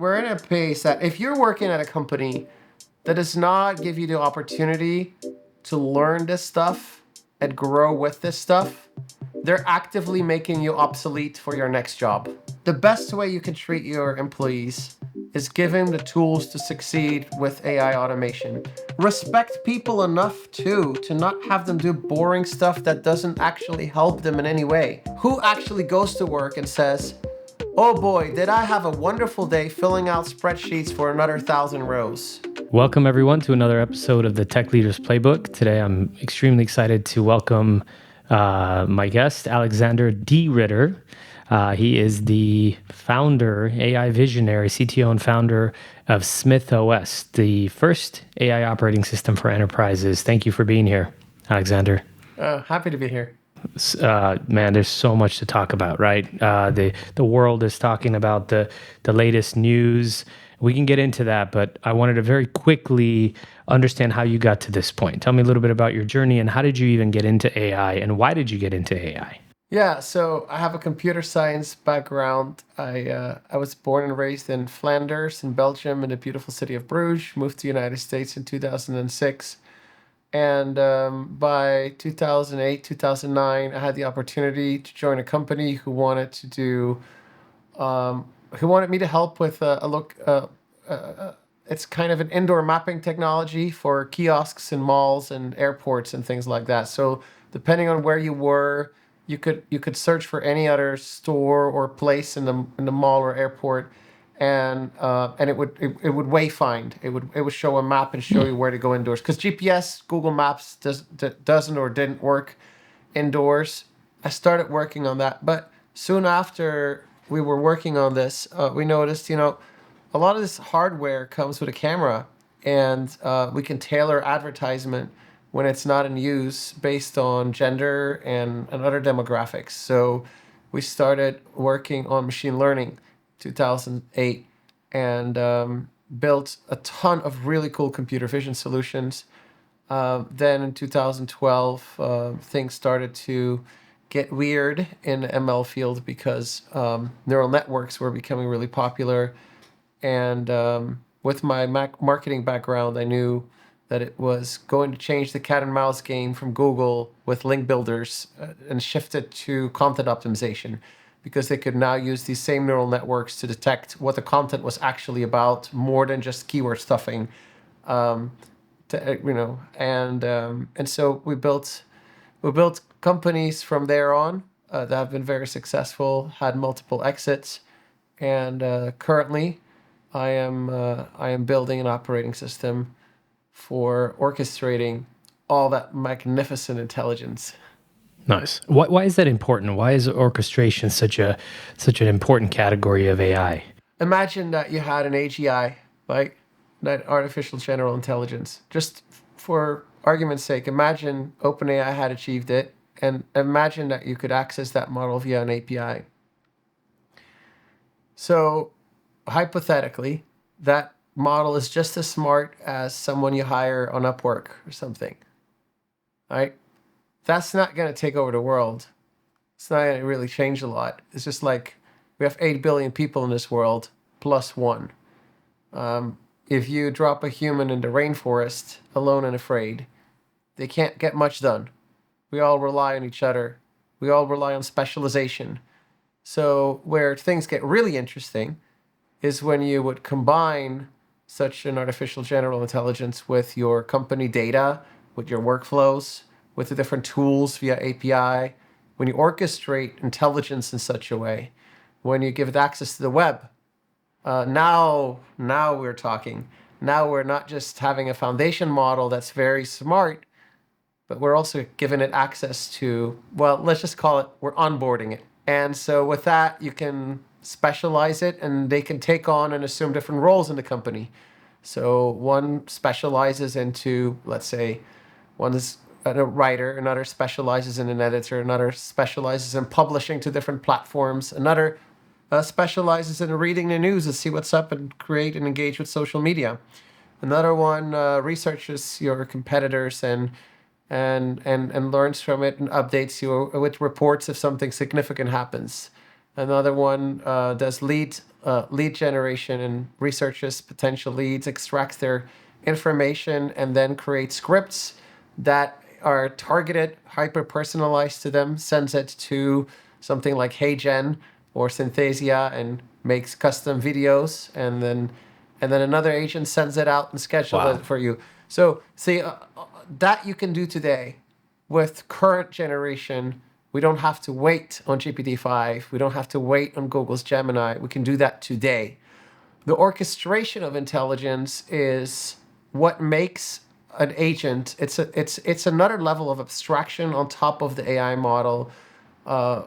We're in a pace that if you're working at a company that does not give you the opportunity to learn this stuff and grow with this stuff, they're actively making you obsolete for your next job. The best way you can treat your employees is give them the tools to succeed with AI automation. Respect people enough too to not have them do boring stuff that doesn't actually help them in any way. Who actually goes to work and says, "Oh boy, did I have a wonderful day filling out spreadsheets for another 1,000 rows." Welcome, everyone, to another episode of the Tech Leaders Playbook. Today, I'm extremely excited to welcome my guest, Alexander D. Ritter. He is the founder, AI visionary, CTO, and founder of Smyth OS, the first AI operating system for enterprises. Thank you for being here, Alexander. Happy to be here. Man, there's so much to talk about, right? The world is talking about the latest news. We can get into that, but I wanted to very quickly understand how you got to this point. Tell me a little bit about your journey and how did you even get into AI and why did you get into AI? Yeah, so I have a computer science background. I was born and raised in Flanders, in Belgium, in the beautiful city of Bruges. Moved to the United States in 2006. And by 2008, 2009, I had the opportunity to join a company who wanted to do, who wanted me to help with it's kind of an indoor mapping technology for kiosks in malls and airports and things like that. So depending on where you were, you could search for any other store or place in the mall or airport, and it would wayfind. It would show a map and show you where to go indoors. Because GPS, Google Maps doesn't or didn't work indoors. I started working on that, but soon after we were working on this, we noticed, a lot of this hardware comes with a camera, and we can tailor advertisement when it's not in use based on gender and other demographics. So we started working on machine learning 2008 and built a ton of really cool computer vision solutions. Then in 2012, things started to get weird in the ML field because neural networks were becoming really popular. And with my marketing background, I knew that it was going to change the cat and mouse game from Google with link builders and shift it to content optimization, because they could now use these same neural networks to detect what the content was actually about, more than just keyword stuffing. And so we built companies from there on that have been very successful, had multiple exits, and currently I am building an operating system for orchestrating all that magnificent intelligence. Nice. Why is that important? Why is orchestration such an important category of AI? Imagine that you had an AGI, like that artificial general intelligence. Just for argument's sake, imagine OpenAI had achieved it, and imagine that you could access that model via an API. So hypothetically, that model is just as smart as someone you hire on Upwork or something, right? That's not going to take over the world. It's not going to really change a lot. It's just like we have 8 billion people in this world plus one. If you drop a human in the rainforest alone and afraid, they can't get much done. We all rely on each other. We all rely on specialization. So where things get really interesting is when you would combine such an artificial general intelligence with your company data, with your workflows, with the different tools via API, when you orchestrate intelligence in such a way, when you give it access to the web. Now we're talking. Now we're not just having a foundation model that's very smart, but we're also giving it access to, well, let's just call it, we're onboarding it. And so with that, you can specialize it, and they can take on and assume different roles in the company. So one specializes into, let's say, one is a writer, another specializes in an editor, another specializes in publishing to different platforms, another specializes in reading the news to see what's up and create and engage with social media. Another one researches your competitors and learns from it and updates you with reports if something significant happens. Another one does lead lead generation and researches potential leads, extracts their information, and then creates scripts that are targeted, hyper personalized to them, sends it to something like HeyGen or Synthesia and makes custom videos, and then another agent sends it out and schedules Wow. it for you. So see that you can do today with current generation. We don't have to wait on GPT-5. We don't have to wait on Google's Gemini. We can do that today. The orchestration of intelligence is what makes an agent. It's another level of abstraction on top of the AI model.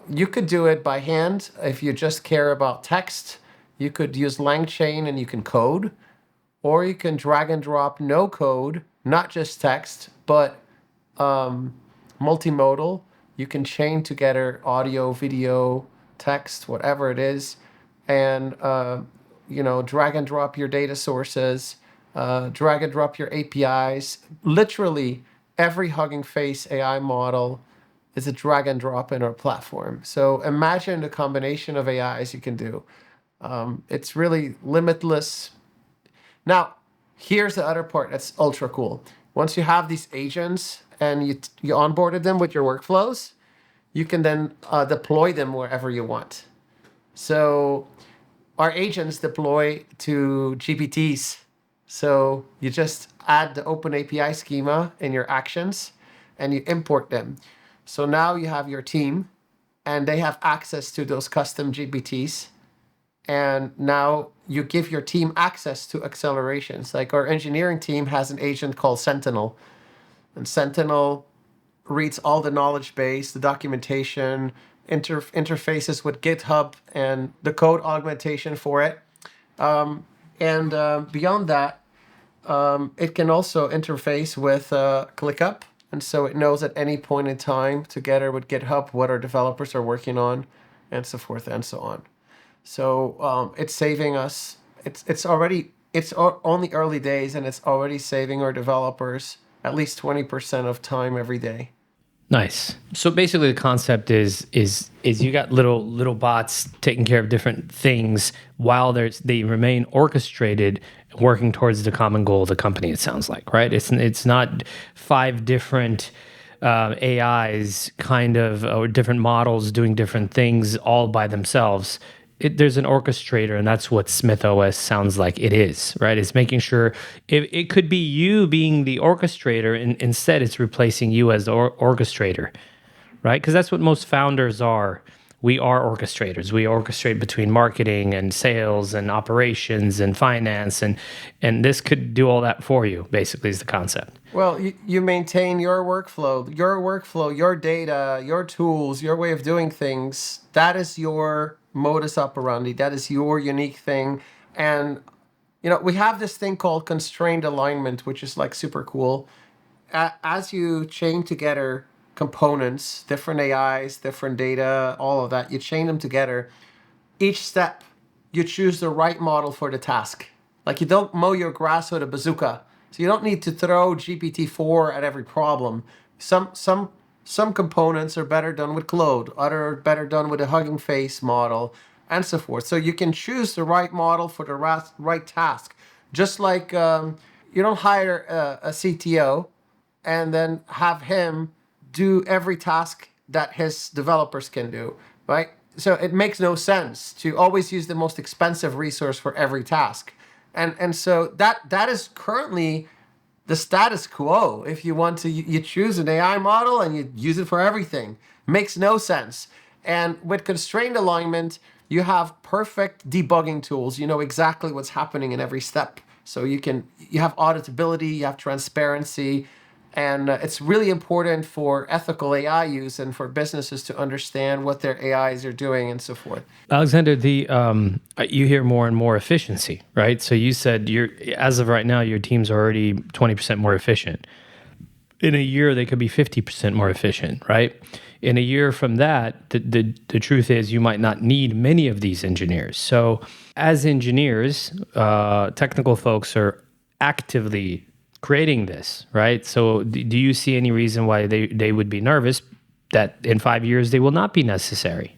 You could do it by hand if you just care about text. You could use LangChain and you can code, or you can drag and drop no code, not just text, but multimodal. You can chain together audio, video, text, whatever it is, and drag and drop your data sources, drag and drop your APIs. Literally, every Hugging Face AI model is a drag and drop in our platform. So imagine the combination of AIs you can do. It's really limitless. Now, here's the other part that's ultra cool. Once you have these agents and you onboarded them with your workflows, you can then deploy them wherever you want. So our agents deploy to GPTs. So you just add the OpenAPI schema in your actions and you import them. So now you have your team and they have access to those custom GPTs. And now you give your team access to accelerations. Like our engineering team has an agent called Sentinel. And Sentinel reads all the knowledge base, the documentation, interfaces with GitHub, and the code augmentation for it. And beyond that, it can also interface with ClickUp. And so it knows at any point in time, together with GitHub, what our developers are working on, and so forth and so on. So it's saving us. It's only early days, and it's already saving our developers at least 20% of time every day. Nice. So basically, the concept is you got little bots taking care of different things while they remain orchestrated, working towards the common goal of the company. It sounds like, right? It's not 5 different AIs or different models doing different things all by themselves. There's an orchestrator, and that's what Smyth OS sounds like it is, right? It's making sure it could be you being the orchestrator, and instead it's replacing you as the orchestrator, right? Because that's what most founders are. We are orchestrators. We orchestrate between marketing and sales and operations and finance, and this could do all that for you, basically, is the concept. Well, you maintain your workflow, your data, your tools, your way of doing things. That is your modus operandi. That is your unique thing. And, we have this thing called constrained alignment, which is like super cool. As you chain together components, different AIs, different data, all of that, you chain them together. Each step, you choose the right model for the task. Like you don't mow your grass with a bazooka. So you don't need to throw GPT-4 at every problem. Some components are better done with Claude, other are better done with a Hugging Face model, and so forth. So you can choose the right model for the right task. Just like you don't hire a CTO and then have him do every task that his developers can do, right? So it makes no sense to always use the most expensive resource for every task. And so that is currently the status quo. If you want to, you choose an AI model and you use it for everything. Makes no sense. And with constrained alignment, you have perfect debugging tools. You know exactly what's happening in every step. So you have auditability, you have transparency, and it's really important for ethical AI use and for businesses to understand what their AIs are doing and so forth. Alexander, you hear more and more efficiency, right? So you said as of right now, your team's already 20% more efficient. In a year, they could be 50% more efficient, right? In a year from that, the truth is you might not need many of these engineers. So as engineers, technical folks are actively creating this, right? So do you see any reason why they would be nervous that in 5 years they will not be necessary?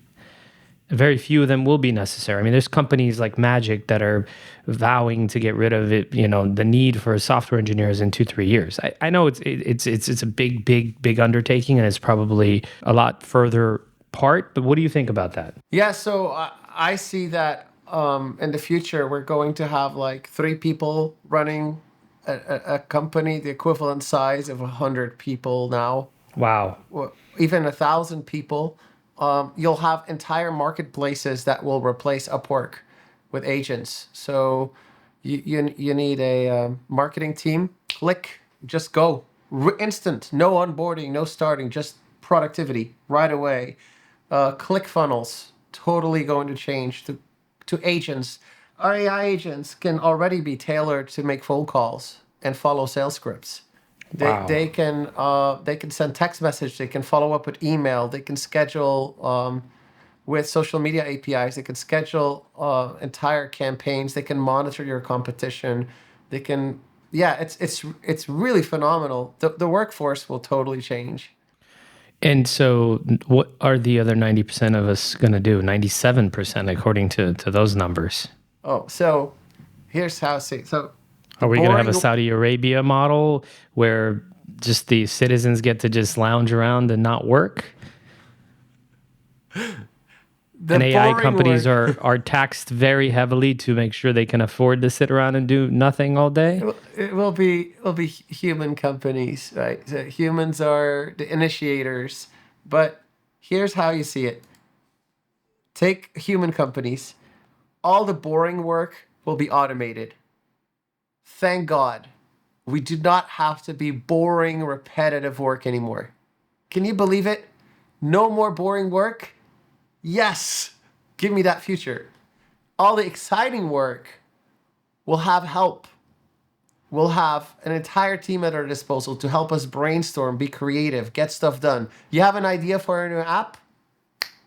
very few of them will be necessary. I mean, there's companies like Magic that are vowing to get rid of it, the need for software engineers in 2-3 years. I know it's a big undertaking, and it's probably a lot further apart, but what do you think about that? Yeah, so I see that in the future we're going to have like 3 people running a company the equivalent size of 100 people now. Wow. Even 1,000 people. You'll have entire marketplaces that will replace Upwork with agents. So you need a marketing team. Click, just go. Instant, no onboarding, no starting, just productivity right away. Click funnels, totally going to change to agents. Our AI agents can already be tailored to make phone calls and follow sales scripts. Wow. They can send text message. They can follow up with email. They can schedule with social media APIs. They can schedule entire campaigns. They can monitor your competition. They can it's really phenomenal. The workforce will totally change. And so what are the other 90% of us going to do? 97% according to those numbers. Oh, so here's how. So Are we going to have a boring Saudi Arabia model where just the citizens get to just lounge around and not work? the And AI boring companies work. are taxed very heavily to make sure they can afford to sit around and do nothing all day? It will be human companies, right? So humans are the initiators, but here's how you see it. Take human companies. All the boring work will be automated. Thank God. We do not have to be boring, repetitive work anymore. Can you believe it? No more boring work? Yes. Give me that future. All the exciting work will have help. We'll have an entire team at our disposal to help us brainstorm, be creative, get stuff done. You have an idea for a new app?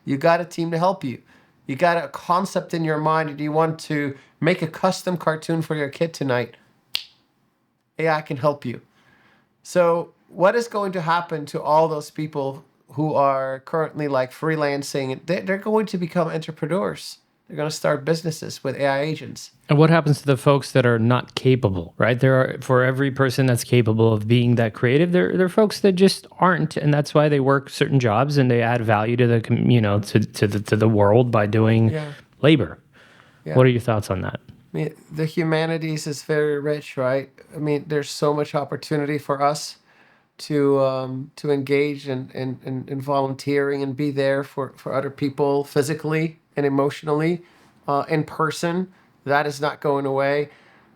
You got a team to help you. You got a concept in your mind and you want to make a custom cartoon for your kid tonight. AI can help you. So what is going to happen to all those people who are currently like freelancing? They're going to become entrepreneurs. They're going to start businesses with AI agents. And what happens to the folks that are not capable, right? There are, for every person that's capable of being that creative, there are folks that just aren't, and that's why they work certain jobs and they add value to the to the world by doing Yeah. labor. Yeah. What are your thoughts on that? I mean, the humanities is very rich, right? I mean, there's so much opportunity for us to engage in volunteering and be there for other people physically and emotionally, in person. That is not going away.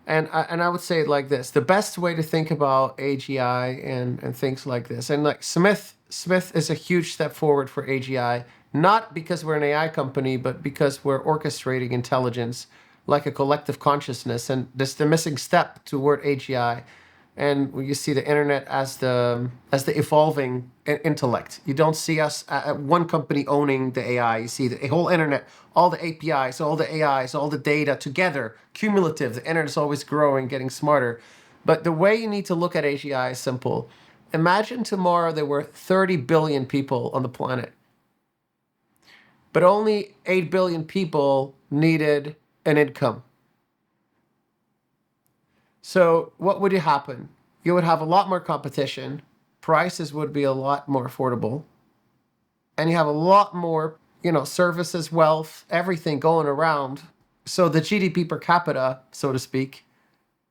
And I would say it like this: the best way to think about AGI and things like this, and like Smyth is a huge step forward for AGI, not because we're an AI company, but because we're orchestrating intelligence like a collective consciousness, and this is the missing step toward AGI. And you see the internet as the evolving intellect. You don't see us at one company owning the AI. You see the whole internet, all the APIs, all the AIs, all the data together, cumulative. The internet is always growing, getting smarter. But the way you need to look at AGI is simple. Imagine tomorrow there were 30 billion people on the planet, but only 8 billion people needed an income. So what would happen? You would have a lot more competition. Prices would be a lot more affordable. And you have a lot more, services, wealth, everything going around. So the GDP per capita, so to speak,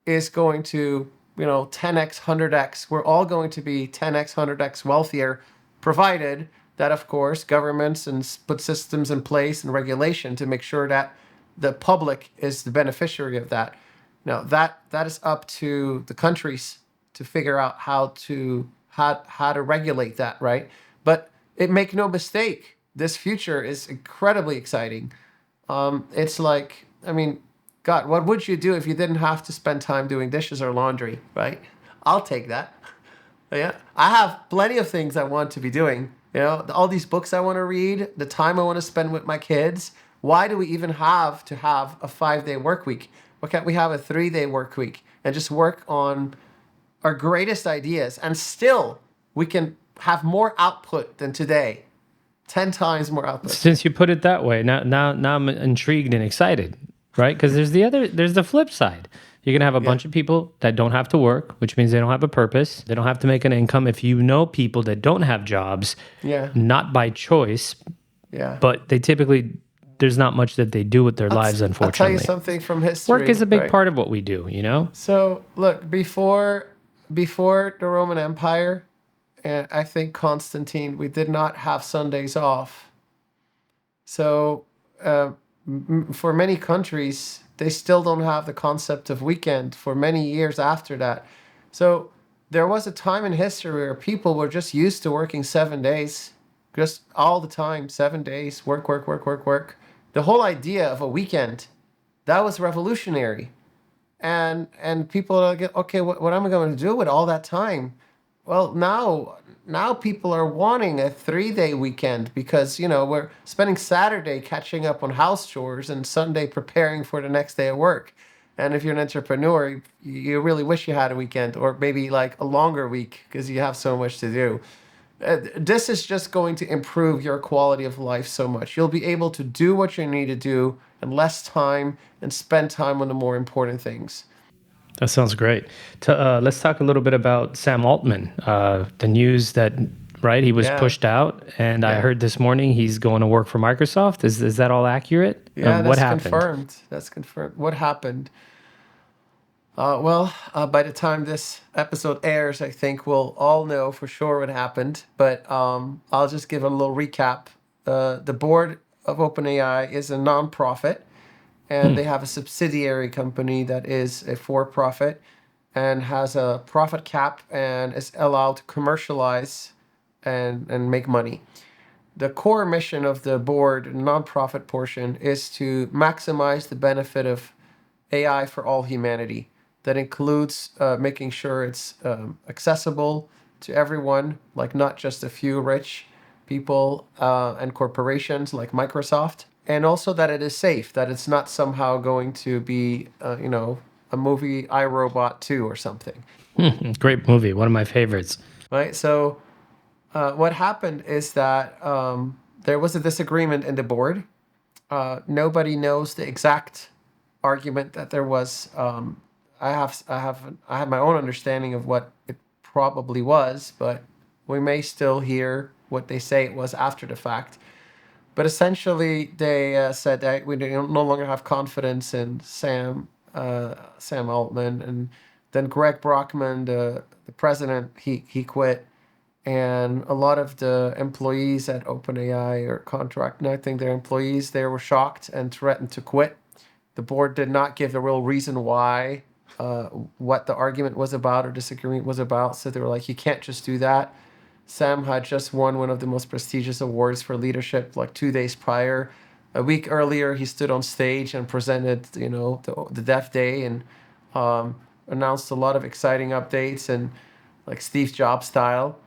is going to, 10x, 100x. We're all going to be 10x, 100x wealthier, provided that, of course, governments and put systems in place and regulation to make sure that the public is the beneficiary of that. Now that is up to the countries to figure out how to regulate that, right? But make no mistake, this future is incredibly exciting. It's like, I mean, God, what would you do if you didn't have to spend time doing dishes or laundry, right? I'll take that. Yeah, I have plenty of things I want to be doing. All these books I want to read, the time I want to spend with my kids. Why do we even have to have a 5-day work week? Why can't we have a 3-day work week and just work on our greatest ideas, and still we can have more output than today? 10 times more output. Since you put it that way, now I'm intrigued and excited, right? Because there's the flip side. You're gonna have a bunch of people that don't have to work, which means they don't have a purpose. They don't have to make an income. If you know people that don't have jobs, Yeah. not by choice, Yeah. but they typically there's not much that they do with their lives, I'll unfortunately. tell you something from history. Work is a big right? part of what we do, you know? So look, before the Roman Empire, and I think Constantine, we did not have Sundays off. So for many countries, they still don't have the concept of weekend for many years after that. So there was a time in history where people were just used to working 7 days, just all the time, 7 days, work, work, work, work, work. The whole idea of a weekend, that was revolutionary. And people are like, okay, what am I going to do with all that time? Well, now people are wanting a 3-day weekend because we're spending Saturday catching up on house chores and Sunday preparing for the next day of work. And if you're an entrepreneur, you really wish you had a weekend or maybe like a longer week because you have so much to do. This is just going to improve your quality of life so much. You'll be able to do what you need to do in less time and spend time on the more important things. That sounds great. Let's talk a little bit about Sam Altman. The news that he was pushed out, and I heard this morning he's going to work for Microsoft. Is that all accurate? Yeah, what that's happened? confirmed. That's confirmed. What happened? By the time this episode airs, I think we'll all know for sure what happened. But I'll just give a little recap. The board of OpenAI is a nonprofit, and they have a subsidiary company that is a for-profit and has a profit cap and is allowed to commercialize and make money. The core mission of the board, nonprofit portion, is to maximize the benefit of AI for all humanity. That includes making sure it's accessible to everyone, like not just a few rich people and corporations like Microsoft. And also that it is safe, that it's not somehow going to be, a movie iRobot 2 or something. Great movie, one of my favorites. Right? So what happened is that there was a disagreement in the board. Nobody knows the exact argument that there was. I have my own understanding of what it probably was, but we may still hear what they say it was after the fact. But essentially, they said that we no longer have confidence in Sam Altman, and then Greg Brockman, the president, he quit, and a lot of the employees at OpenAI are contracting their employees. They were shocked and threatened to quit. The board did not give the real reason why, what the argument was about or disagreement was about. So they were like, you can't just do that. Sam had just won one of the most prestigious awards for leadership like 2 days prior. A week earlier, he stood on stage and presented, the Dev Day and announced a lot of exciting updates and like Steve Jobs style.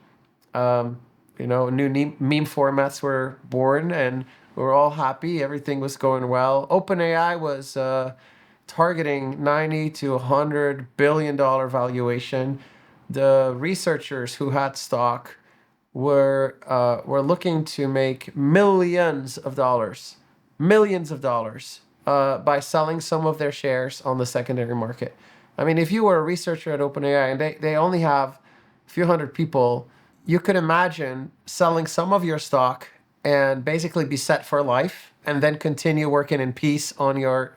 New meme formats were born and we were all happy. Everything was going well. OpenAI was targeting $90 to $100 billion valuation. The researchers who had stock were looking to make millions of dollars by selling some of their shares on the secondary market. I mean, if you were a researcher at OpenAI and they only have a few hundred people, you could imagine selling some of your stock and basically be set for life and then continue working in peace on your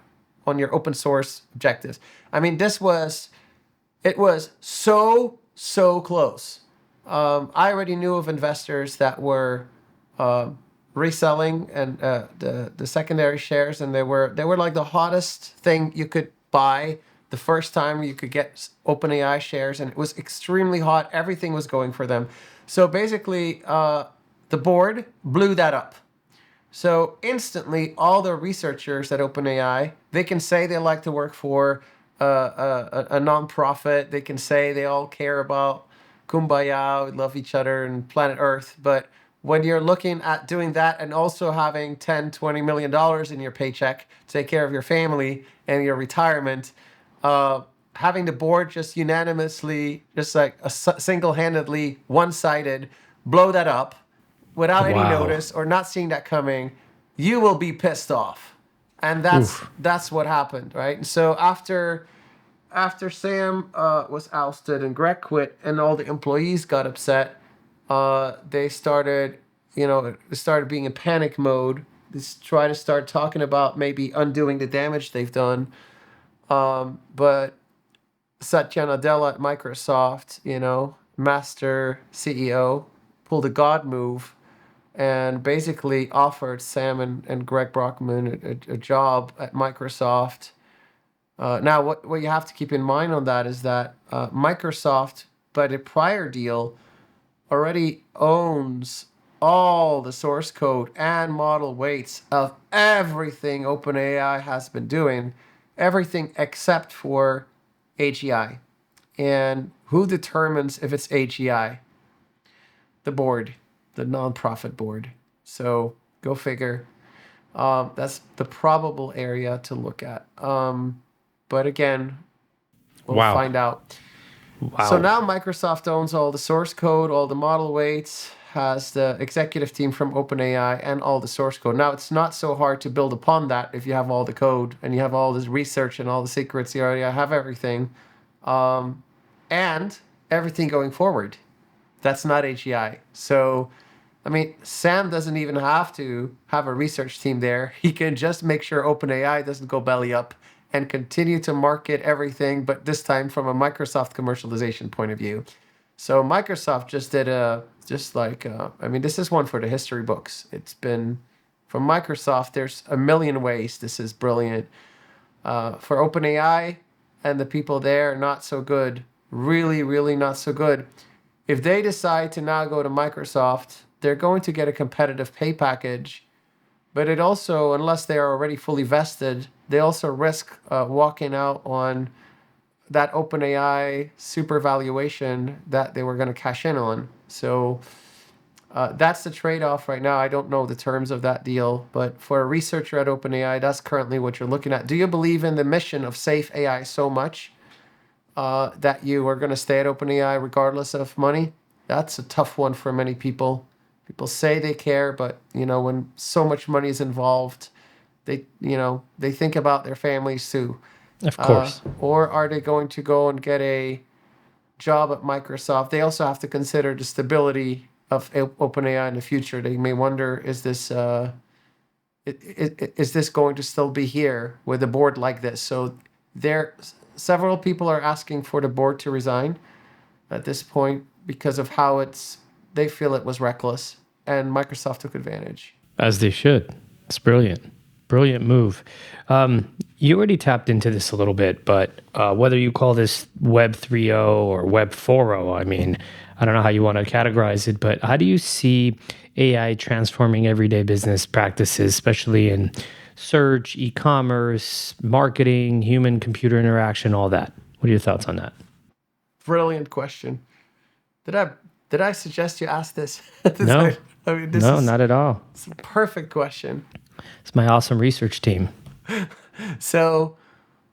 open source objectives. I mean, it was so close. I already knew of investors that were reselling and the secondary shares, and they were like the hottest thing you could buy the first time you could get OpenAI shares, and it was extremely hot. Everything was going for them. So basically, the board blew that up. So instantly, all the researchers at OpenAI, they can say they like to work for a nonprofit. They can say they all care about kumbaya, we love each other and planet Earth. But when you're looking at doing that and also having $10-20 million in your paycheck to take care of your family and your retirement, having the board just unanimously, just like single-handedly, one-sided, blow that up, without any Wow. notice or not seeing that coming, you will be pissed off. And Oof. that's what happened, right? And so after Sam was ousted and Greg quit and all the employees got upset, they started, they started being in panic mode. They try to start talking about maybe undoing the damage they've done. But Satya Nadella at Microsoft, master CEO, pulled a God move and basically offered Sam and Greg Brockman a job at Microsoft. Now, what you have to keep in mind on that is that Microsoft, by the prior deal, already owns all the source code and model weights of everything OpenAI has been doing, everything except for AGI. And who determines if it's AGI? The board, the nonprofit board. So go figure. That's the probable area to look at. But again, we'll Wow. find out. So Wow. now Microsoft owns all the source code, all the model weights, has the executive team from OpenAI, and all the source code. Now, it's not so hard to build upon that if you have all the code and you have all this research and all the secrets. You already have everything. And everything going forward. That's not AGI. So, I mean, Sam doesn't even have to have a research team there. He can just make sure OpenAI doesn't go belly up and continue to market everything, but this time from a Microsoft commercialization point of view. So Microsoft just did this is one for the history books. It's been, from Microsoft, there's a million ways this is brilliant. For OpenAI and the people there, not so good. Really, really not so good. If they decide to now go to Microsoft, they're going to get a competitive pay package. But it also, unless they are already fully vested, they also risk walking out on that OpenAI super valuation that they were going to cash in on. So that's the trade-off right now. I don't know the terms of that deal, but for a researcher at OpenAI, that's currently what you're looking at. Do you believe in the mission of safe AI so much that you are going to stay at OpenAI regardless of money? That's a tough one for many people. People say they care, but when so much money is involved, they think about their families too. Of course. Or are they going to go and get a job at Microsoft? They also have to consider the stability of OpenAI in the future. They may wonder, is this going to still be here with a board like this? So several people are asking for the board to resign at this point because of how they feel it was reckless, and Microsoft took advantage. As they should. It's brilliant. Brilliant move. You already tapped into this a little bit, but whether you call this Web 3.0 or Web 4.0, I mean, I don't know how you want to categorize it, but how do you see AI transforming everyday business practices, especially in search, e-commerce, marketing, human-computer interaction, all that? What are your thoughts on that? Brilliant question. Did I suggest you ask this? No, not at all. It's a perfect question. It's my awesome research team. So,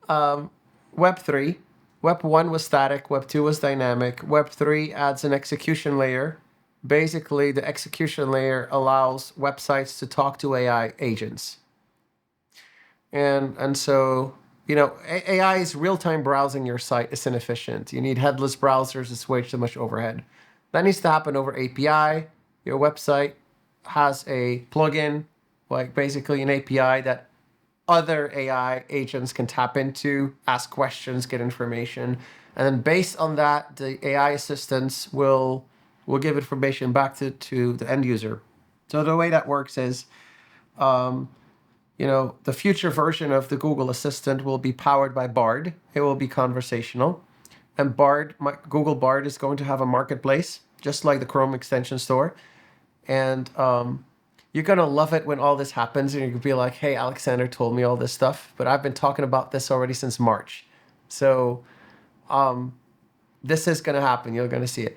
Web 3. Web 1 was static. Web 2 was dynamic. Web 3 adds an execution layer. Basically, the execution layer allows websites to talk to AI agents. And so, AI's real-time browsing your site is inefficient. You need headless browsers. It's way too much overhead. That needs to happen over API. Your website has a plugin, like basically an API that other AI agents can tap into, ask questions, get information. And then based on that, the AI assistants will give information back to the end user. So the way that works is, the future version of the Google Assistant will be powered by Bard. It will be conversational. And Google Bard is going to have a marketplace, just like the Chrome extension store. And you're going to love it when all this happens. And you're going to be like, hey, Alexander told me all this stuff, but I've been talking about this already since March. So this is going to happen. You're going to see it.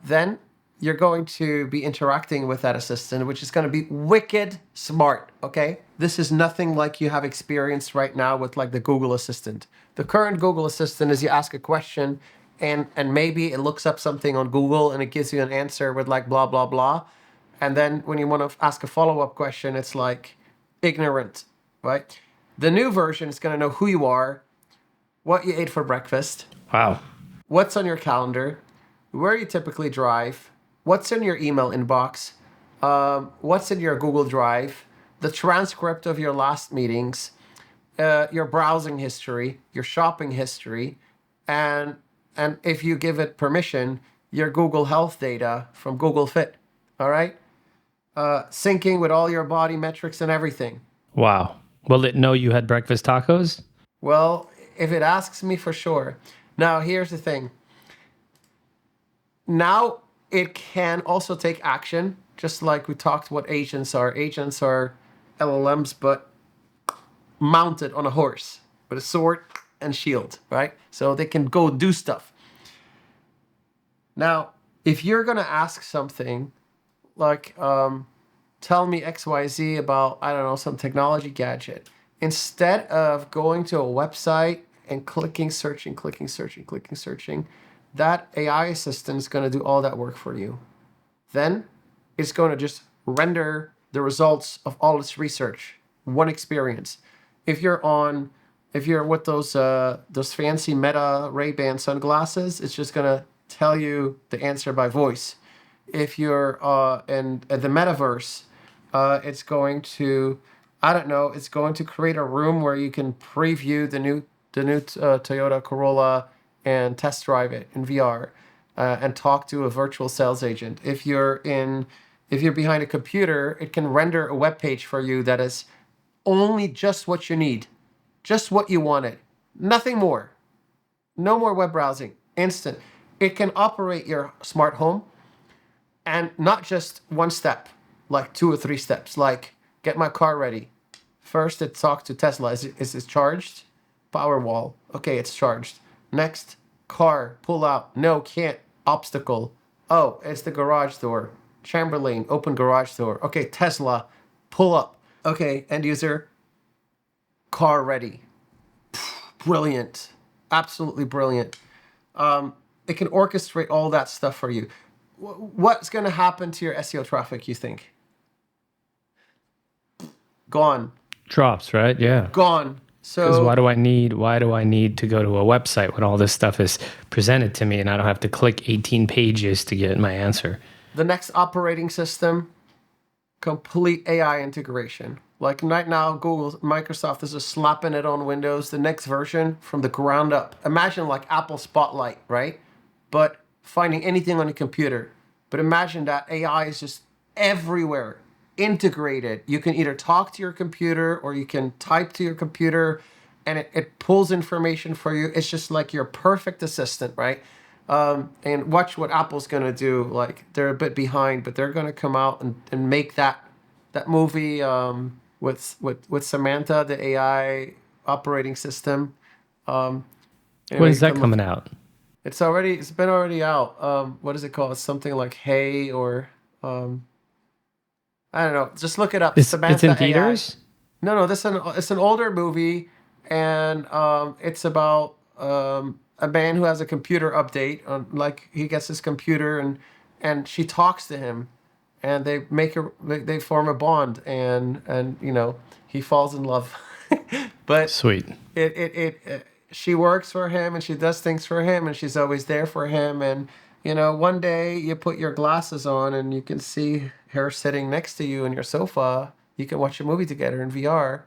Then you're going to be interacting with that assistant, which is going to be wicked smart, okay? This is nothing like you have experienced right now with like the Google Assistant. The current Google Assistant is you ask a question and maybe it looks up something on Google and it gives you an answer with like blah, blah, blah. And then when you want to ask a follow-up question, it's like ignorant, right? The new version is going to know who you are, what you ate for breakfast, Wow. what's on your calendar, where you typically drive, what's in your email inbox, what's in your Google Drive, the transcript of your last meetings, your browsing history, your shopping history, and if you give it permission, your Google Health data from Google Fit. All right, syncing with all your body metrics and everything. Wow. Will it know you had breakfast tacos? Well, if it asks me, for sure. Now, here's the thing. Now it can also take action, just like we talked what agents are. Agents are LLMs, but mounted on a horse with a sword and shield, right? So they can go do stuff. Now, if you're going to ask something like, tell me XYZ about, I don't know, some technology gadget, instead of going to a website and clicking, searching, that AI assistant is going to do all that work for you. Then it's going to just render the results of all its research, one experience. If you're with those fancy Meta Ray-Ban sunglasses, it's just going to tell you the answer by voice. If you're in the metaverse, it's going to, I don't know, it's going to create a room where you can preview the new Toyota Corolla and test drive it in VR, and talk to a virtual sales agent. If you're behind a computer, it can render a web page for you that is only just what you need, just what you wanted, nothing more. No more web browsing, instant. It can operate your smart home, and not just one step, like 2 or 3 steps, like get my car ready. First, it talks to Tesla. Is it charged? Powerwall. Okay, it's charged. Next, car, pull out. No, can't. Obstacle. Oh, it's the garage door. Chamberlain, open garage door. Okay, Tesla, pull up. Okay, end user, car ready. Brilliant. Absolutely brilliant. It can orchestrate all that stuff for you. What's going to happen to your SEO traffic, you think? Gone. Drops, right? Yeah. Gone. Because So why do I need to go to a website when all this stuff is presented to me and I don't have to click 18 pages to get my answer? the next operating system, complete AI integration. Like right now, Microsoft is just slapping it on Windows, the next version from the ground up. Imagine like Apple Spotlight, right? But finding anything on a computer. But imagine that AI is just everywhere, integrated. You can either talk to your computer or you can type to your computer and it pulls information for you. It's just like your perfect assistant, right? And watch what Apple's going to do. Like they're a bit behind, but they're going to come out and make that movie with Samantha, the AI operating system. When Anyway, is that coming out? It's been already out. What is it called? It's something like Hey or I don't know. Just look it up. It's Samantha in AI. theaters? No, it's an older movie, and it's about a man who has a computer update. Like he gets his computer, and she talks to him, and they form a bond, and he falls in love. But Sweet. she works for him and she does things for him and she's always there for him, and one day you put your glasses on and you can see her sitting next to you in your sofa. You can watch a movie together in VR.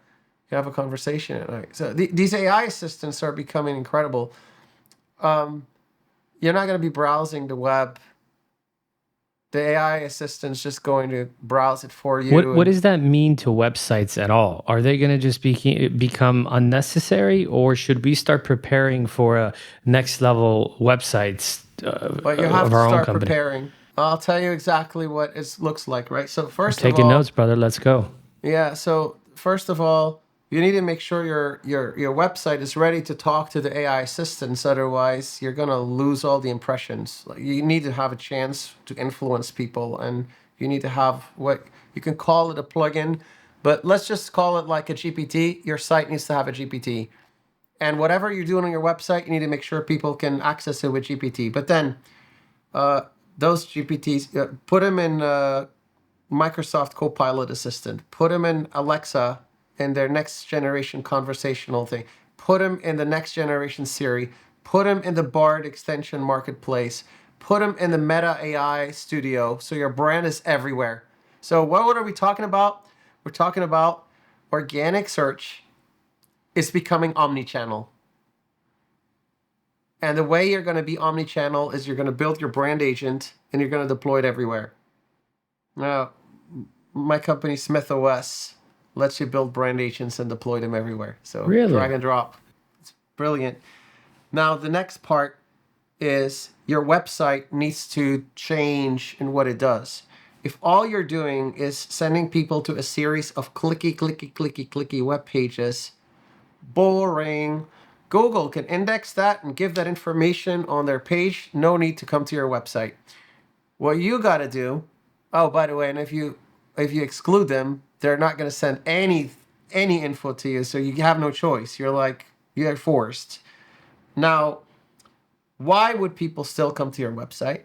You have a conversation at night. So these AI assistants are becoming incredible. You're not going to be browsing the web. The AI assistant's just going to browse it for you. What does that mean to websites at all? Are they going to just become unnecessary, or should we start preparing for a next level websites But you have of to our own start company? preparing. I'll tell you exactly what it looks like, right? So Taking notes, brother. Let's go. Yeah. So first of all, you need to make sure your website is ready to talk to the AI assistants. Otherwise, you're gonna lose all the impressions. Like, you need to have a chance to influence people, and you need to have what you can call it a plugin, but let's just call it like a GPT. Your site needs to have a GPT, and whatever you're doing on your website, you need to make sure people can access it with GPT. But then those GPTs, put them in Microsoft CoPilot assistant. Put them in Alexa in their next generation conversational thing. Put them in the next generation Siri. Put them in the Bard extension marketplace. Put them in the Meta AI studio. So your brand is everywhere. So what are we talking about? We're talking about organic search is becoming omni-channel. And the way you're going to be omni-channel is you're going to build your brand agent and you're going to deploy it everywhere. Now, my company, Smyth OS, lets you build brand agents and deploy them everywhere. So Really? drag and drop. It's brilliant. Now, the next part is your website needs to change in what it does. If all you're doing is sending people to a series of clicky web pages, boring. Google can index that and give that information on their page. No need to come to your website. What you got to do, oh, by the way, and if you exclude them, they're not going to send any info to you, so you have no choice. You're forced. Now, why would people still come to your website?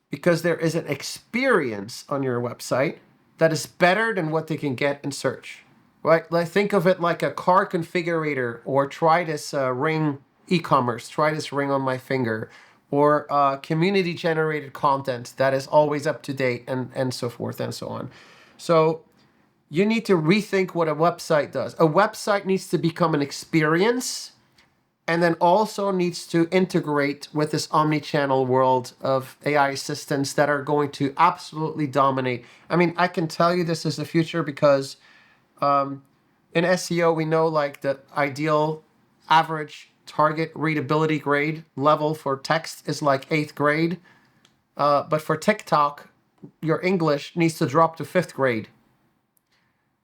Because there is an experience on your website that is better than what they can get in search. Right? Like, think of it like a car configurator, or try this ring e-commerce, try this ring on my finger, or community generated content that is always up to date, and so forth and so on. So you need to rethink what a website does. A website needs to become an experience, and then also needs to integrate with this omni-channel world of AI assistants that are going to absolutely dominate. I mean, I can tell you this is the future because in SEO, we know like the ideal average target readability grade level for text is like 8th grade. But for TikTok, your English needs to drop to 5th grade.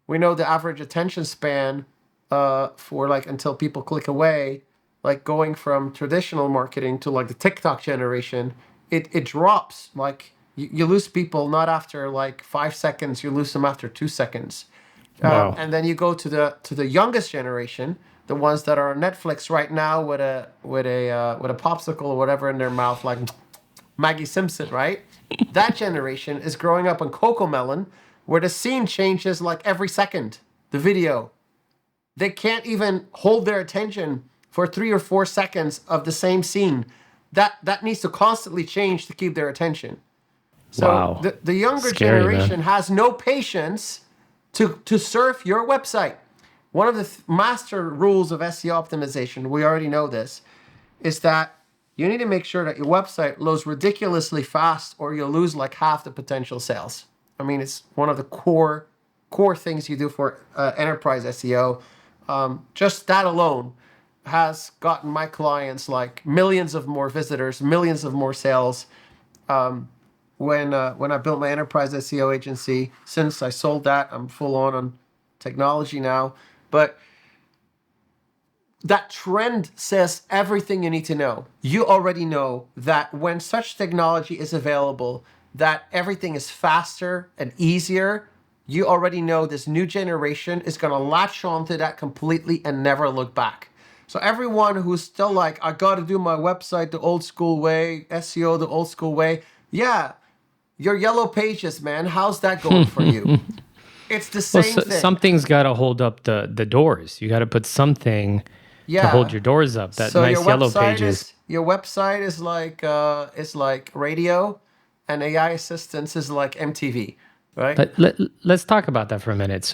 We know the average attention span for like until people click away, like going from traditional marketing to like the TikTok generation, it drops. Like you lose people not after like 5 seconds, you lose them after 2 seconds. Wow. And then you go to the youngest generation, the ones that are on Netflix right now with a popsicle or whatever in their mouth, like Maggie Simpson, right? That generation is growing up on Cocomelon, where the scene changes like every second. The video, they can't even hold their attention for 3 or 4 seconds of the same scene. That needs to constantly change to keep their attention. So Wow. the younger Scary, generation man. has no patience to surf your website. One of the master rules of SEO optimization, we already know this, is that you need to make sure that your website loads ridiculously fast, or you'll lose like half the potential sales. I mean, it's one of the core things you do for enterprise SEO. Just that alone has gotten my clients like millions of more visitors, millions of more sales. When I built my enterprise SEO agency, since I sold that, I'm full on technology now. But that trend says everything you need to know. You already know that when such technology is available, that everything is faster and easier. You already know this new generation is going to latch onto that completely and never look back. So everyone who's still like, I got to do my website the old school way, SEO the old school way. Yeah, your yellow pages, man. How's that going for you? It's the Well, same thing. something's got to hold up the doors. You got to put something to hold your doors up. That So nice yellow pages. your website is like radio, and AI assistance is like MTV, right? But let's talk about that for a minute.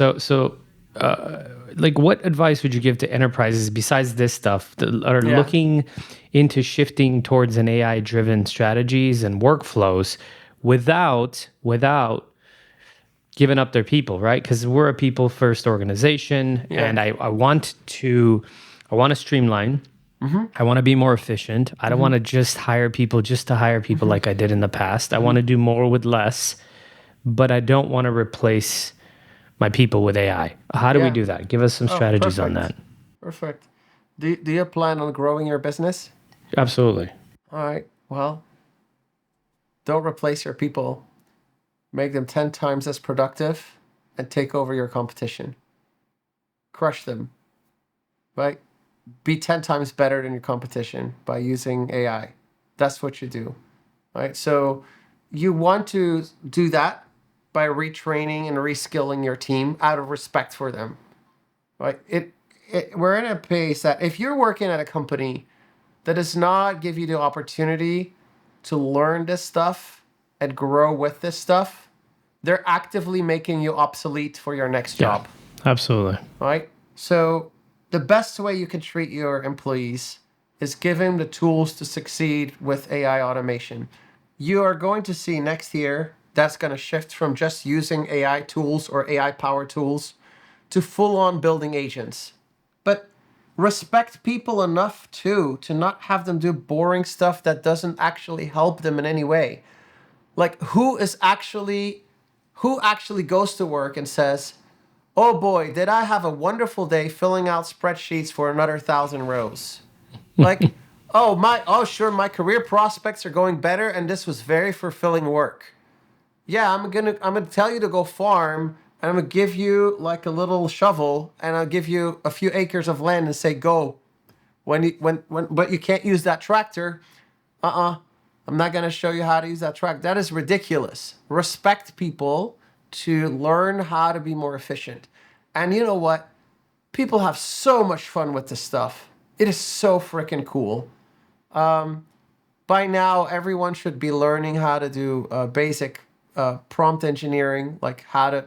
Like, what advice would you give to enterprises besides this stuff that are looking into shifting towards an AI-driven strategies and workflows without giving up their people, right? Because we're a people-first organization, and I want to streamline. I want to be more efficient. I don't want to just hire people just to hire people like I did in the past. I want to do more with less, but I don't want to replace my people with AI. How do we do that? Give us some strategies on that. Perfect. Do you plan on growing your business? Absolutely. All right. Well, don't replace your people. Make them 10 times as productive and take over your competition. Crush them, right? Be 10 times better than your competition by using AI. That's what you do, right? So you want to do that. by retraining and reskilling your team out of respect for them. Right? We're in a pace that if you're working at a company that does not give you the opportunity to learn this stuff and grow with this stuff, they're actively making you obsolete for your next job. Absolutely. Right? So the best way you can treat your employees is give them the tools to succeed with AI automation. You are going to see next year that's going to shift from just using AI tools or AI power tools to full on building agents. But respect people enough too to not have them do boring stuff that doesn't actually help them in any way. Like who actually goes to work and says, "Oh boy, did I have a wonderful day filling out spreadsheets for another 1,000 rows." Like, sure, my career prospects are going better and this was very fulfilling work. Yeah, I'm gonna tell you to go farm, and I'm gonna give you like a little shovel, and I'll give you a few acres of land and say go. But you can't use that tractor. I'm not gonna show you how to use that tractor. That is ridiculous. Respect people to learn how to be more efficient. And you know what? People have so much fun with this stuff. It is so freaking cool. By now, everyone should be learning how to do basic prompt engineering, like how to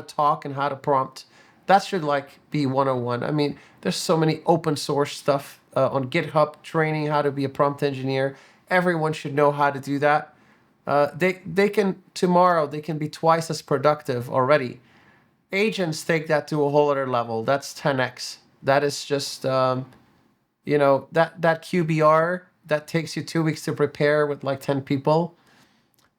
talk and how to prompt. That should like be 101. I mean, there's so many open source stuff on GitHub training how to be a prompt engineer. Everyone should know how to do that. They can tomorrow they can be twice as productive already. Agents take that to a whole other level. That's 10x. That is just that QBR that takes you 2 weeks to prepare with like 10 people.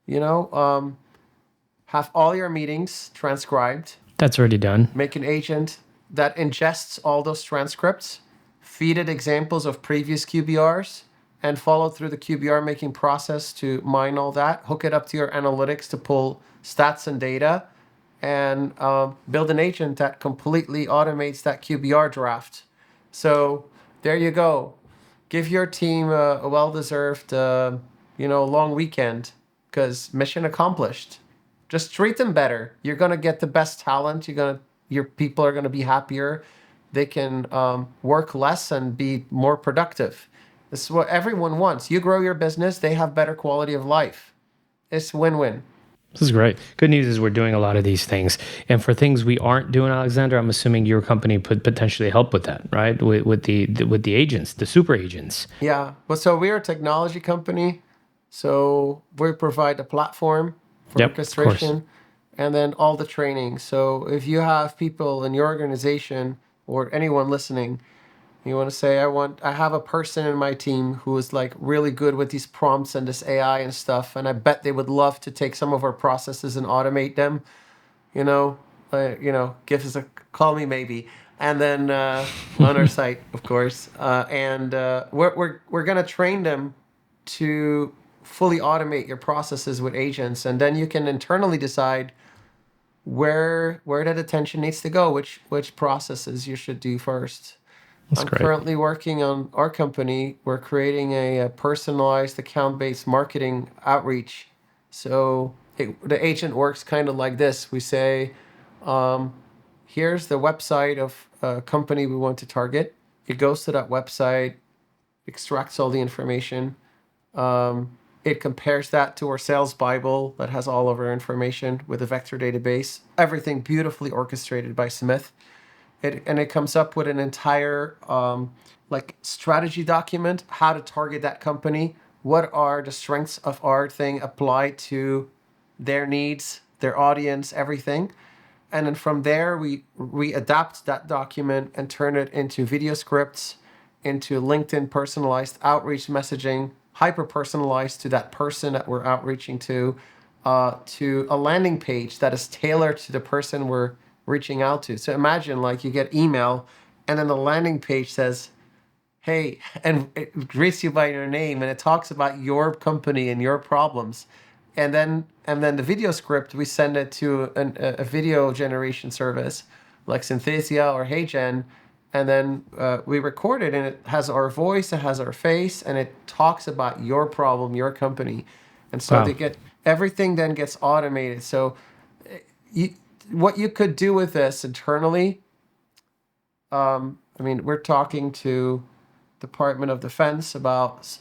Have all your meetings transcribed. That's already done. Make an agent that ingests all those transcripts, feed it examples of previous QBRs, and follow through the QBR making process to mine all that, hook it up to your analytics to pull stats and data, and build an agent that completely automates that QBR draft. So there you go. Give your team a well-deserved, long weekend, because mission accomplished. Just treat them better. You're gonna get the best talent. Your people are gonna be happier. They can work less and be more productive. This is what everyone wants. You grow your business, they have better quality of life. It's win-win. This is great. Good news is we're doing a lot of these things. And for things we aren't doing, Alexander, I'm assuming your company could potentially help with that, right? With the agents, the super agents. Yeah. Well, so we're a technology company. So we provide a platform for orchestration and then all the training. So if you have people in your organization or anyone listening, you want to say, I have a person in my team who is like really good with these prompts and this AI and stuff, and I bet they would love to take some of our processes and automate them. Give us a call me maybe, and then on our site, of course, and we're gonna train them to fully automate your processes with agents, and then you can internally decide where that attention needs to go, which processes you should do first. I'm currently working on our company. We're creating a personalized account-based marketing outreach. So the agent works kind of like this. We say, here's the website of a company we want to target. It goes to that website, extracts all the information. It compares that to our sales Bible that has all of our information with a vector database. Everything beautifully orchestrated by Smyth. It comes up with an entire strategy document, how to target that company, what are the strengths of our thing applied to their needs, their audience, everything. And then from there, we adapt that document and turn it into video scripts, into LinkedIn personalized outreach messaging, hyper-personalized to that person that we're outreaching to a landing page that is tailored to the person we're reaching out to. So imagine like you get email and then the landing page says, hey, and it greets you by your name and it talks about your company and your problems. And then the video script, we send it to a video generation service like Synthesia or HeyGen. And then we record it and it has our voice, it has our face, and it talks about your problem, your company. And so everything then gets automated. So what you could do with this internally. We're talking to Department of Defense about,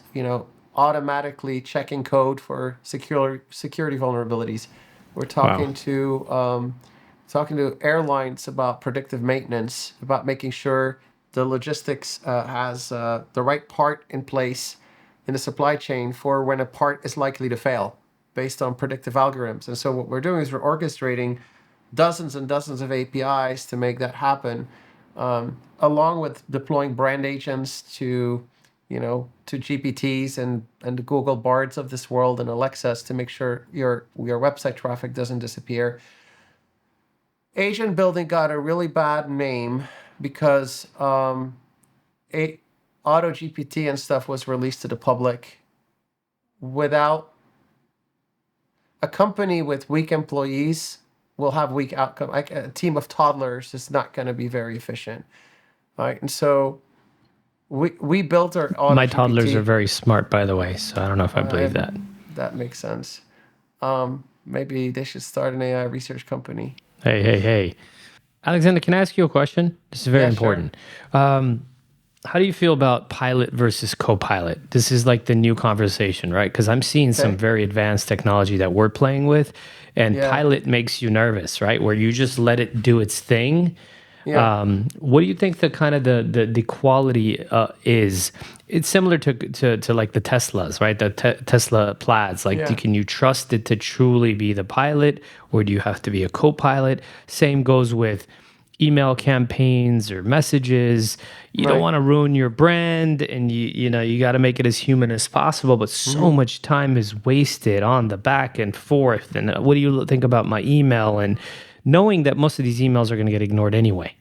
automatically checking code for security vulnerabilities. We're Wow. talking to airlines about predictive maintenance, about making sure the logistics has the right part in place in the supply chain for when a part is likely to fail based on predictive algorithms. And so what we're doing is we're orchestrating dozens and dozens of APIs to make that happen, along with deploying brand agents to GPTs and the Google Bards of this world and Alexas to make sure your website traffic doesn't disappear. Agent building got a really bad name because Auto GPT and stuff was released to the public without a company with weak employees will have weak outcome. Like a team of toddlers is not going to be very efficient, right? And so we built our Auto My GPT. toddlers are very smart, by the way, so I don't know if I believe that. That makes sense. Maybe they should start an AI research company. Hey. Alexander, can I ask you a question? This is very important. Sure. How do you feel about pilot versus CoPilot? This is like the new conversation, right? Because I'm seeing some very advanced technology that we're playing with, and pilot makes you nervous, right? Where you just let it do its thing. Yeah. What do you think the kind of the quality is? It's similar to like the Teslas, right? The Tesla Plaids. Like, can you trust it to truly be the pilot, or do you have to be a co-pilot? Same goes with email campaigns or messages. You don't want to ruin your brand, and you got to make it as human as possible. But so much time is wasted on the back and forth. And what do you think about my email? And knowing that most of these emails are going to get ignored anyway.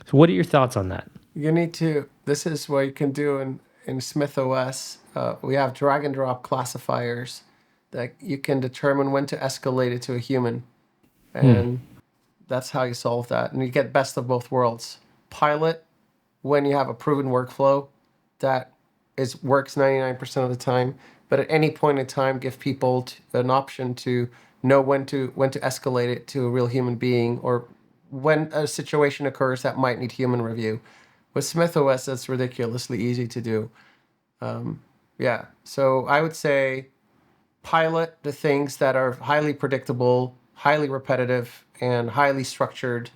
So what are your thoughts on that? This is what you can do in Smyth OS. We have drag and drop classifiers that you can determine when to escalate it to a human. And that's how you solve that. And you get best of both worlds. Pilot, when you have a proven workflow that works 99% of the time, but at any point in time, give people an option to know when to escalate it to a real human being, or when a situation occurs that might need human review. With Smyth OS, that's ridiculously easy to do. So I would say pilot the things that are highly predictable, highly repetitive, and highly structured.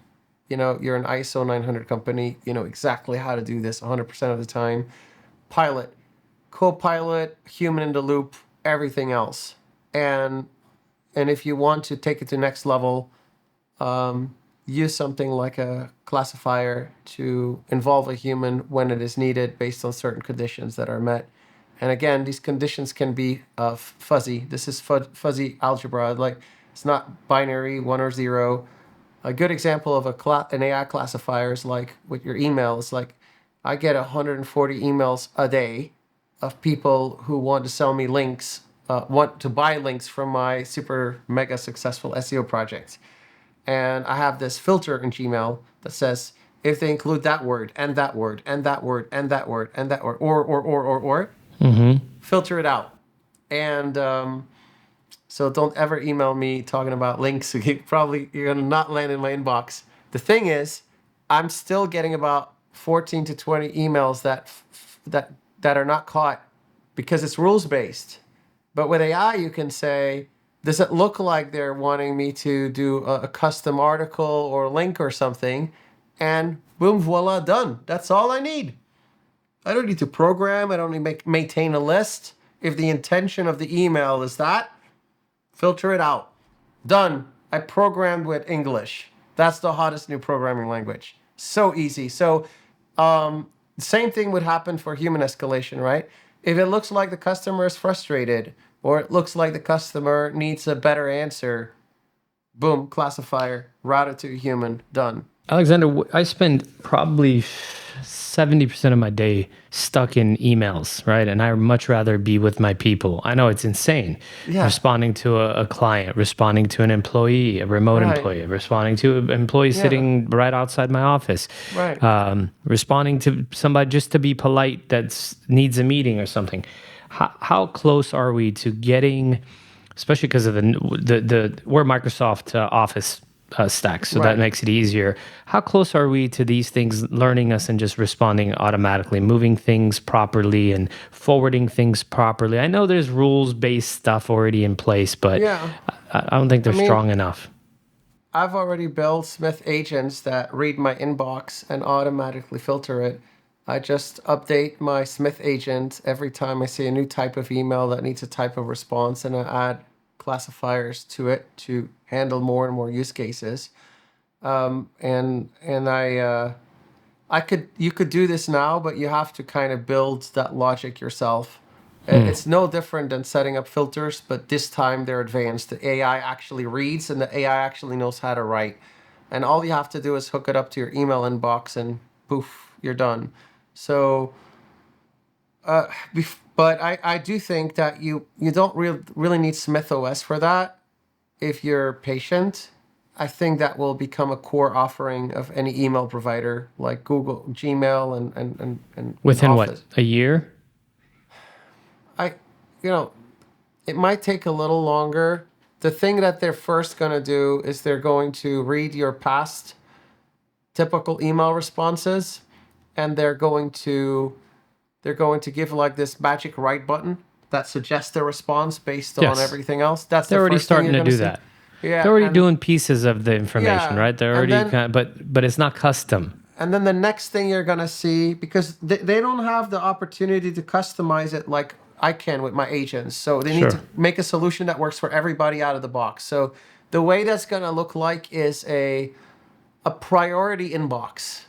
You're an ISO 900 company. You know exactly how to do this 100% of the time. Pilot, co-pilot, human in the loop, everything else. And if you want to take it to the next level, use something like a classifier to involve a human when it is needed based on certain conditions that are met. And again, these conditions can be fuzzy. This is fuzzy algebra. Like, it's not binary, 1 or 0. A good example of an AI classifier is like with your email. It's like I get 140 emails a day of people who want to sell me links, want to buy links from my super mega successful SEO project. And I have this filter in Gmail that says, if they include that word and that word and that word and that word and that word, or, filter it out. And so don't ever email me talking about links. You're going to not land in my inbox. The thing is, I'm still getting about 14 to 20 emails that are not caught because it's rules-based. But with AI, you can say, does it look like they're wanting me to do a custom article or link or something? And boom, voila, done. That's all I need. I don't need to program. I don't need to maintain a list. If the intention of the email is that, filter it out. Done. I programmed with English. That's the hottest new programming language. So easy. So same thing would happen for human escalation, right? If it looks like the customer is frustrated, or it looks like the customer needs a better answer, boom, classifier, route it to a human, done. Alexander, I spend probably 70% of my day stuck in emails, right? And I would much rather be with my people. I know it's insane. Yeah. Responding to a client, responding to an employee, a remote employee, responding to an employee sitting right outside my office, responding to somebody just to be polite that needs a meeting or something. How close are we to getting, especially because of the we're Microsoft Office stack. So that Right. makes it easier. How close are we to these things learning us and just responding automatically, moving things properly and forwarding things properly? I know there's rules-based stuff already in place, but Yeah. I don't think I they're mean, strong enough. I've already built Smith agents that read my inbox and automatically filter it. I just update my Smith agent every time I see a new type of email that needs a type of response, and I add classifiers to it to handle more and more use cases. And you could do this now, but you have to kind of build that logic yourself. It's no different than setting up filters, but this time they're advanced. The AI actually reads and the AI actually knows how to write. And all you have to do is hook it up to your email inbox and poof, you're done. So, but I do think that you don't really need Smyth OS for that if you're patient. I think that will become a core offering of any email provider like Google, Gmail, and Within what, Office. a year? I, you know, it might take a little longer. The thing that they're first going to do is they're going to read your past typical email responses, and they're going to give like this magic write button that suggests a response based on Yes. everything else. That's the They're already first thing starting you're to going to do see. that. Yeah, They're already and doing pieces of the information, yeah, right? They're and already then kind of, but it's not custom. And then the next thing you're going to see, because they don't have the opportunity to customize it like I can with my agents. So they need Sure. to make a solution that works for everybody out of the box. So the way that's going to look like is a priority inbox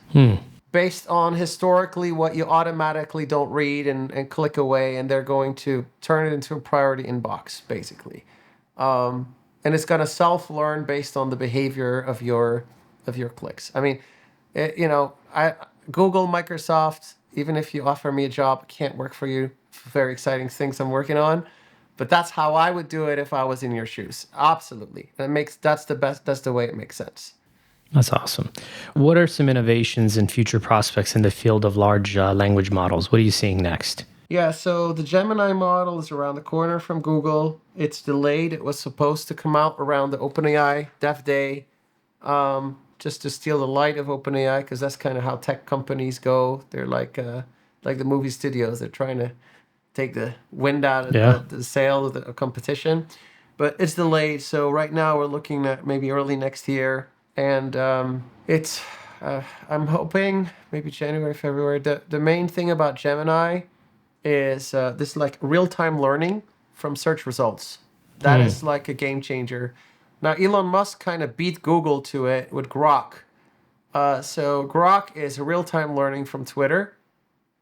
based on historically what you automatically don't read and click away. And they're going to turn it into a priority inbox, basically. And it's going to self-learn based on the behavior of your clicks. I mean, I Google, Microsoft, even if you offer me a job, I can't work for you. Very exciting things I'm working on, but that's how I would do it if I was in your shoes. Absolutely, that's the best. That's the way it makes sense. That's awesome. What are some innovations and future prospects in the field of large language models? What are you seeing next? Yeah, so the Gemini model is around the corner from Google. It's delayed. It was supposed to come out around the OpenAI Dev Day, just to steal the light of OpenAI, because that's kind of how tech companies go. They're like the movie studios. They're trying to take the wind out of Yeah. the sail of the competition. But it's delayed, so right now we're looking at maybe early next year, and it's. I'm hoping maybe January, February. The main thing about Gemini is this like real-time learning from search results. That is like a game changer. Now Elon Musk kind of beat Google to it with Grok. So Grok is real-time learning from Twitter,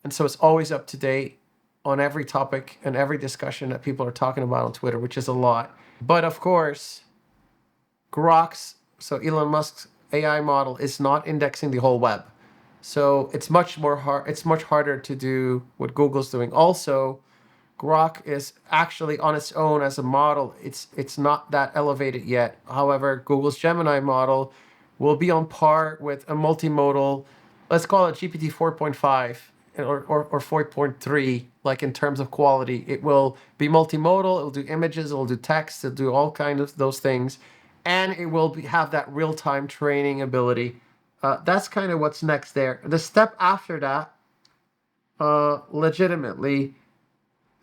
and so it's always up to date on every topic and every discussion that people are talking about on Twitter, which is a lot. But of course, so Elon Musk's AI model is not indexing the whole web. So it's much more hard. It's much harder to do what Google's doing. Also, Grok is actually on its own as a model. It's not that elevated yet. However, Google's Gemini model will be on par with a multimodal, let's call it GPT 4.5 or 4.3, like in terms of quality. It will be multimodal. It'll do images. It'll do text. It'll do all kinds of those things. And it will have that real-time training ability. That's kind of what's next there. The step after that, legitimately,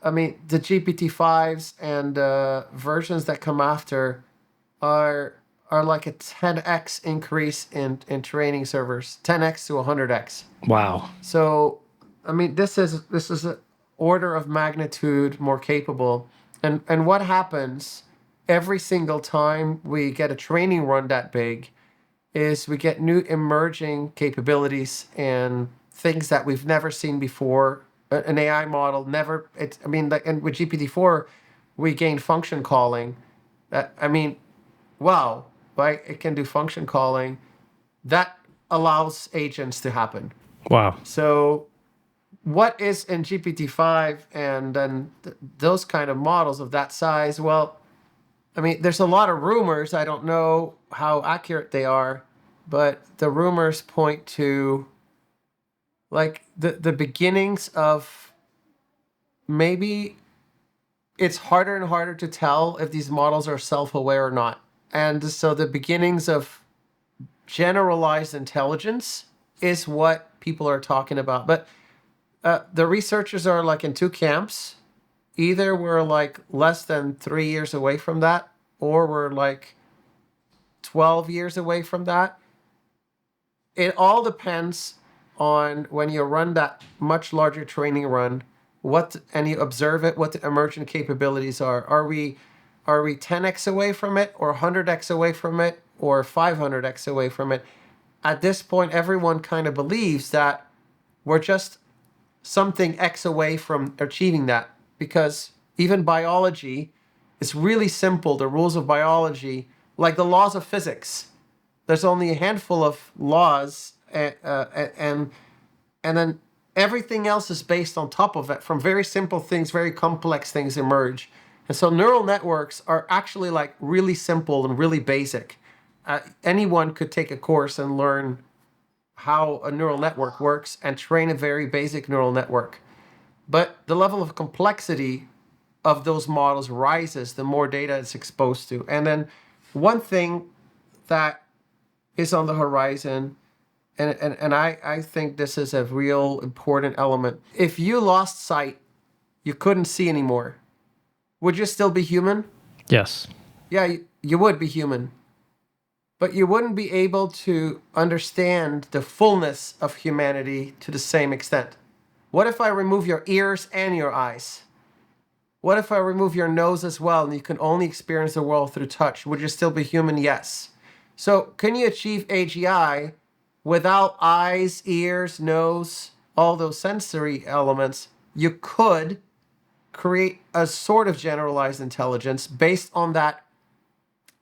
I mean, the GPT-5s and versions that come after are like a 10x increase in training servers, 10x to 100x. Wow. So, I mean, this is an order of magnitude more capable. And what happens every single time we get a training run that big is we get new emerging capabilities and things that we've never seen before. An AI model never. I mean, like, and with GPT-4, we gained function calling. I mean, wow, right? It can do function calling. That allows agents to happen. Wow. So, what is in GPT-5 and then those kind of models of that size? Well, I mean, there's a lot of rumors. I don't know how accurate they are, but the rumors point to like the beginnings of maybe it's harder and harder to tell if these models are self-aware or not. And so the beginnings of generalized intelligence is what people are talking about. But the researchers are like in two camps. Either we're like less than 3 years away from that, or we're like 12 years away from that. It all depends on when you run that much larger training run, and you observe it, what the emergent capabilities are. Are we 10x away from it, or 100x away from it, or 500x away from it? At this point, everyone kind of believes that we're just something X away from achieving that, because even biology is really simple. The rules of biology, like the laws of physics, there's only a handful of laws, and then everything else is based on top of it. From very simple things, very complex things emerge. And so neural networks are actually like really simple and really basic. Anyone could take a course and learn how a neural network works and train a very basic neural network. But the level of complexity of those models rises the more data it's exposed to. And then one thing that is on the horizon, and I think this is a real important element. If you lost sight, you couldn't see anymore, would you still be human? Yes. Yeah, you would be human. But you wouldn't be able to understand the fullness of humanity to the same extent. What if I remove your ears and your eyes? What if I remove your nose as well and you can only experience the world through touch? Would you still be human? Yes. So can you achieve AGI without eyes, ears, nose, all those sensory elements? You could create a sort of generalized intelligence based on that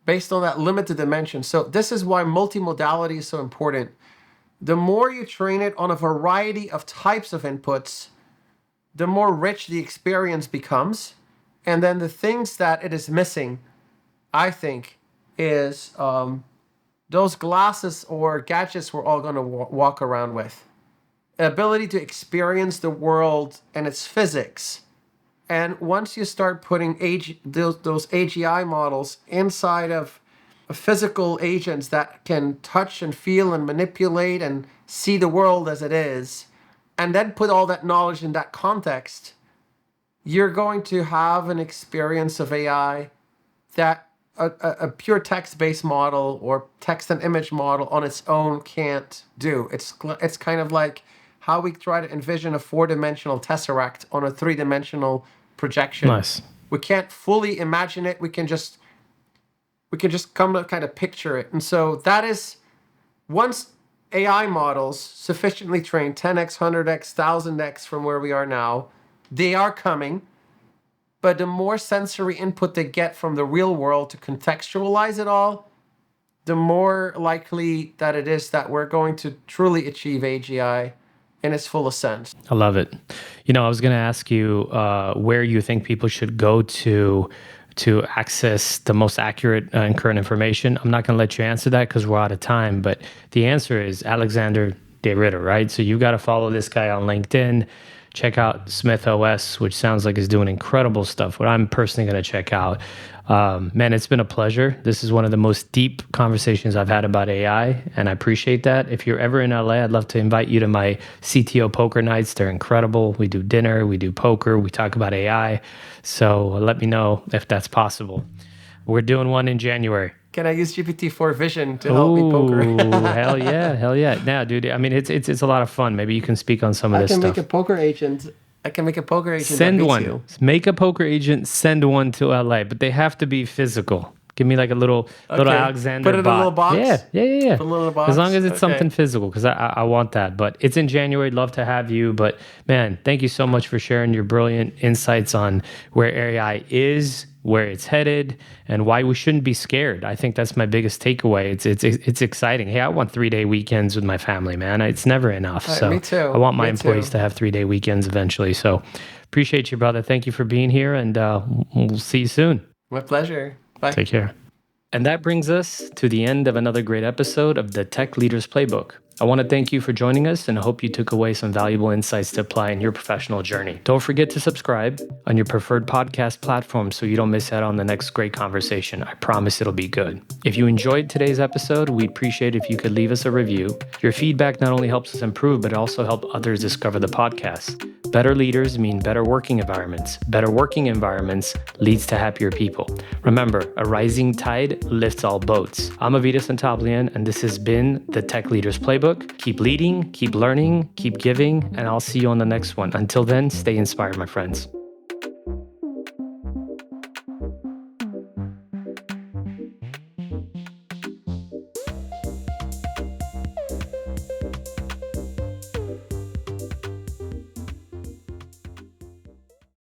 limited dimension. So this is why multimodality is so important. The more you train it on a variety of types of inputs, the more rich the experience becomes. And then the things that it is missing, I think, is those glasses or gadgets we're all going to walk around with. The ability to experience the world and its physics. And once you start putting those AGI models inside of physical agents that can touch and feel and manipulate and see the world as it is, and then put all that knowledge in that context, you're going to have an experience of AI that a pure text-based model or text and image model on its own can't do. It's kind of like how we try to envision a 4-dimensional tesseract on a 3-dimensional projection. Nice. We can't fully imagine it. We can just come to kind of picture it. And so that is, once AI models sufficiently trained, 10x, 100x, 1000x from where we are now, they are coming. But the more sensory input they get from the real world to contextualize it all, the more likely that it is that we're going to truly achieve AGI in its fullest sense. I love it. I was going to ask you where you think people should go to access the most accurate and current information. I'm not going to let you answer that because we're out of time, but the answer is Alexander De Ritter, right? So you've got to follow this guy on LinkedIn. Check out Smyth OS, which sounds like is doing incredible stuff, what I'm personally going to check out. Man, it's been a pleasure. This is one of the most deep conversations I've had about AI, and I appreciate that. If you're ever in LA, I'd love to invite you to my CTO poker nights. They're incredible. We do dinner, we do poker, we talk about AI. So let me know if that's possible. We're doing one in January. Can I use GPT-4 Vision to help me poker? Hell yeah. Now, dude, I mean, it's a lot of fun. Maybe you can speak on some of this stuff. I can make a poker agent. Send one. Make a poker agent, send one to LA, but they have to be physical. Give me like a little Alexander Put it in a little box? Yeah. Put a little box? As long as it's something physical, because I want that. But it's in January. Love to have you. But man, thank you so much for sharing your brilliant insights on where AI is, where it's headed, and why we shouldn't be scared. I think that's my biggest takeaway. It's exciting. Hey, I want 3-day weekends with my family, man. It's never enough. So me too. I want my employees to have 3-day weekends eventually. So appreciate you, brother. Thank you for being here, and we'll see you soon. My pleasure. Bye. Take care. And that brings us to the end of another great episode of the Tech Leaders Playbook. I want to thank you for joining us, and I hope you took away some valuable insights to apply in your professional journey. Don't forget to subscribe on your preferred podcast platform so you don't miss out on the next great conversation. I promise it'll be good. If you enjoyed today's episode, we'd appreciate if you could leave us a review. Your feedback not only helps us improve, but it also helps others discover the podcast. Better leaders mean better working environments. Better working environments leads to happier people. Remember, a rising tide lifts all boats. I'm Avetis Antaplyan, and this has been the Tech Leaders Playbook. Keep leading, keep learning, keep giving, and I'll see you on the next one. Until then, stay inspired, my friends.